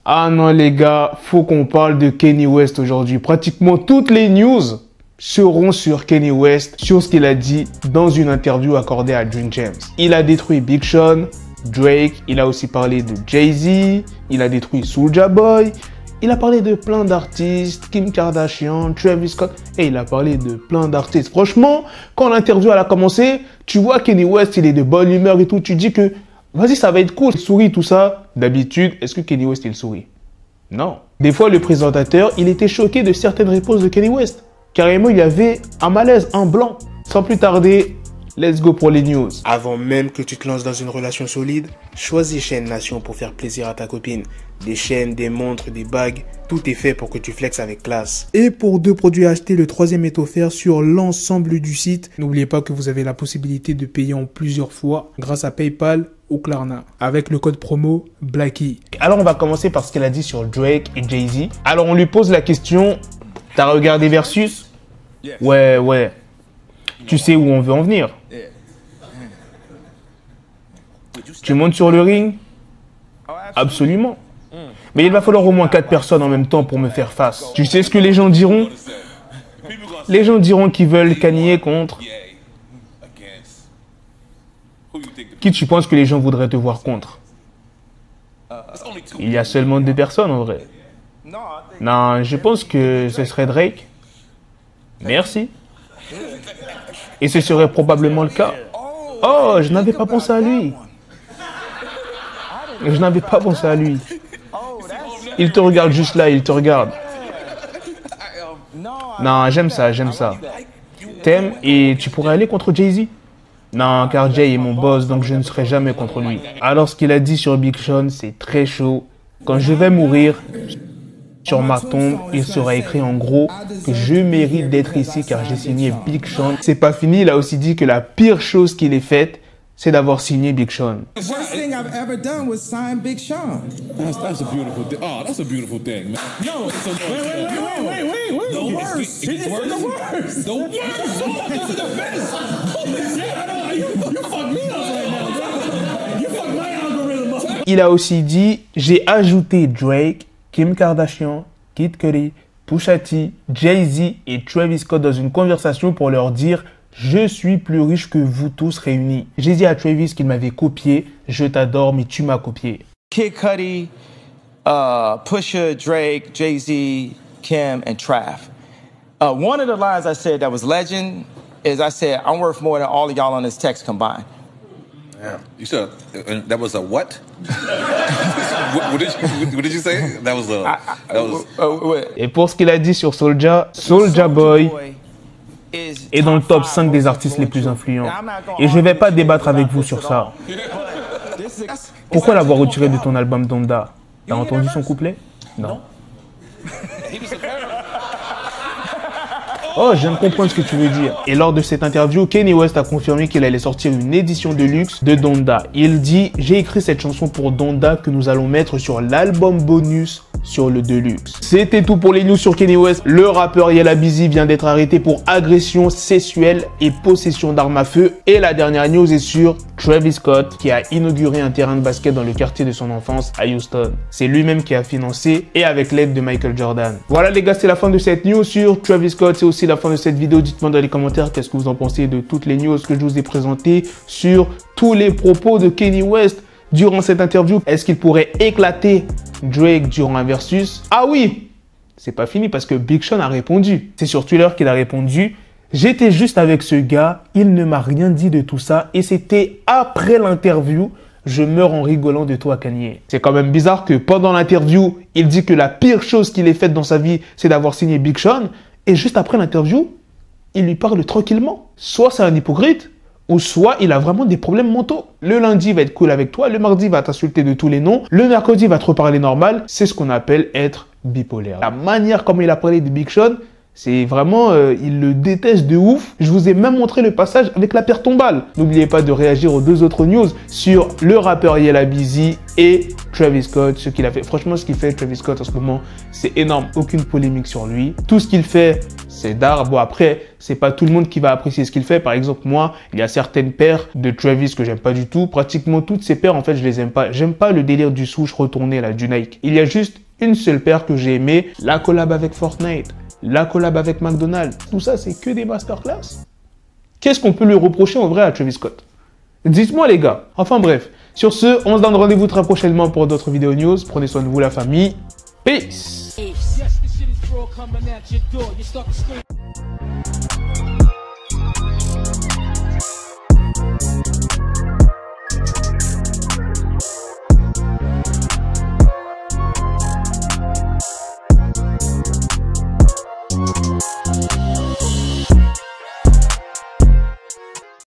Ah non les gars, faut qu'on parle de Kanye West aujourd'hui. Pratiquement toutes les news seront sur Kanye West, sur ce qu'il a dit dans une interview accordée à Dream James. Il a détruit Big Sean, Drake, il a aussi parlé de Jay-Z, il a détruit Soulja Boy, il a parlé de plein d'artistes, Kim Kardashian, Travis Scott, et il a parlé de plein d'artistes. Franchement, quand l'interview a commencé, tu vois Kanye West, il est de bonne humeur et tout, tu dis que vas-y, ça va être cool. Il sourit, tout ça. D'habitude, est-ce que Kanye West, il sourit? Non. Des fois, le présentateur, il était choqué de certaines réponses de Kanye West. Carrément, il y avait un malaise, un blanc. Sans plus tarder, let's go pour les news. Avant même que tu te lances dans une relation solide, choisis Chaîne Nation pour faire plaisir à ta copine. Des chaînes, des montres, des bagues, tout est fait pour que tu flexes avec classe. Et pour 2 produits à acheter, le 3e est offert sur l'ensemble du site. N'oubliez pas que vous avez la possibilité de payer en plusieurs fois grâce à PayPal ou Klarna avec le code promo Blackie. Alors on va commencer par ce qu'elle a dit sur Drake et Jay-Z. Alors on lui pose la question, t'as regardé Versus? Ouais. Tu sais où on veut en venir? Tu montes sur le ring? Absolument. Mais il va falloir au moins 4 personnes en même temps pour me faire face. Tu sais ce que les gens diront? Les gens diront qu'ils veulent Kanye contre. Qui tu penses que les gens voudraient te voir contre? Il y a seulement 2 personnes en vrai. Non, je pense que ce serait Drake. Merci. Et ce serait probablement le cas. Oh, je n'avais pas pensé à lui. Je n'avais pas pensé à lui. Il te regarde juste là, il te regarde. Non, j'aime ça. T'aimes et tu pourrais aller contre Jay-Z? Non, car Jay est mon boss, donc je ne serai jamais contre lui. Alors, ce qu'il a dit sur Big Sean, c'est très chaud. Quand je vais mourir, sur ma tombe, il sera écrit en gros que je mérite d'être ici car j'ai signé Big Sean. C'est pas fini, il a aussi dit que la pire chose qu'il ait faite, c'est d'avoir signé Big Sean. The worst thing I've ever done was sign Big Sean. That's a beautiful thing. Oh, that's a beautiful thing, man. No, it's wait. The worst. It's the worst. The worst. Oh, this is the best. Holy shit, I know. You fucked me up right now, bro. You fucked my algorithm up. Il a aussi dit, j'ai ajouté Drake, Kim Kardashian, Kid Cudi, Pusha T, Jay-Z et Travis Scott dans une conversation pour leur dire « Je suis plus riche que vous tous réunis ». J'ai dit à Travis qu'il m'avait copié. Je t'adore, mais tu m'as copié. Kid Cudi, Pusha, Drake, Jay-Z, Kim, and Trav. One of the lines I said that was legend is I said, I'm worth more than all of y'all on this text combined. Yeah. You said that was a what? what did you say? That was. Et pour ce qu'il a dit sur Soulja Boy est dans le top 5 des artistes les plus influents. Et je ne vais pas débattre avec vous sur ça. Pourquoi l'avoir retiré de ton album Donda? T'as entendu son couplet? Non. Oh, je viens de comprendre ce que tu veux dire. Et lors de cette interview, Kanye West a confirmé qu'il allait sortir une édition de luxe de Donda. Il dit, j'ai écrit cette chanson pour Donda que nous allons mettre sur l'album bonus sur le Deluxe. C'était tout pour les news sur Kanye West. Le rappeur Yella Beezy vient d'être arrêté pour agression sexuelle et possession d'armes à feu. Et la dernière news est sur Travis Scott qui a inauguré un terrain de basket dans le quartier de son enfance à Houston. C'est lui-même qui a financé et avec l'aide de Michael Jordan. Voilà les gars, c'est la fin de cette news sur Travis Scott. C'est aussi la fin de cette vidéo. Dites-moi dans les commentaires qu'est-ce que vous en pensez de toutes les news que je vous ai présentées sur tous les propos de Kanye West durant cette interview. Est-ce qu'il pourrait éclater Drake durant un versus? Ah oui, c'est pas fini parce que Big Sean a répondu. C'est sur Twitter qu'il a répondu. J'étais juste avec ce gars, il ne m'a rien dit de tout ça et c'était après l'interview. Je meurs en rigolant de toi, Kanye. C'est quand même bizarre que pendant l'interview, il dit que la pire chose qu'il ait faite dans sa vie, c'est d'avoir signé Big Sean. Et juste après l'interview, il lui parle tranquillement. Soit c'est un hypocrite, ou soit il a vraiment des problèmes mentaux. Le lundi, il va être cool avec toi. Le mardi, il va t'insulter de tous les noms. Le mercredi, il va te reparler normal. C'est ce qu'on appelle être bipolaire. La manière comme il a parlé de Big Sean, C'est vraiment, il le déteste de ouf. Je vous ai même montré le passage avec la paire tombale. N'oubliez pas de réagir aux 2 autres news sur le rappeur Yella Beezy et Travis Scott, ce qu'il a fait. Franchement, ce qu'il fait Travis Scott en ce moment, c'est énorme. Aucune polémique sur lui. Tout ce qu'il fait, c'est d'art. Bon, après, c'est pas tout le monde qui va apprécier ce qu'il fait. Par exemple, moi, il y a certaines paires de Travis que j'aime pas du tout. Pratiquement toutes ces paires, en fait, je les aime pas. J'aime pas le délire du swoosh retourné, là, du Nike. Il y a juste une seule paire que j'ai aimée, la collab avec Fortnite. La collab avec McDonald's, tout ça, c'est que des masterclass. Qu'est-ce qu'on peut lui reprocher en vrai à Travis Scott? Dites-moi les gars. Enfin bref, sur ce, on se donne rendez-vous très prochainement pour d'autres vidéos news. Prenez soin de vous la famille. Peace.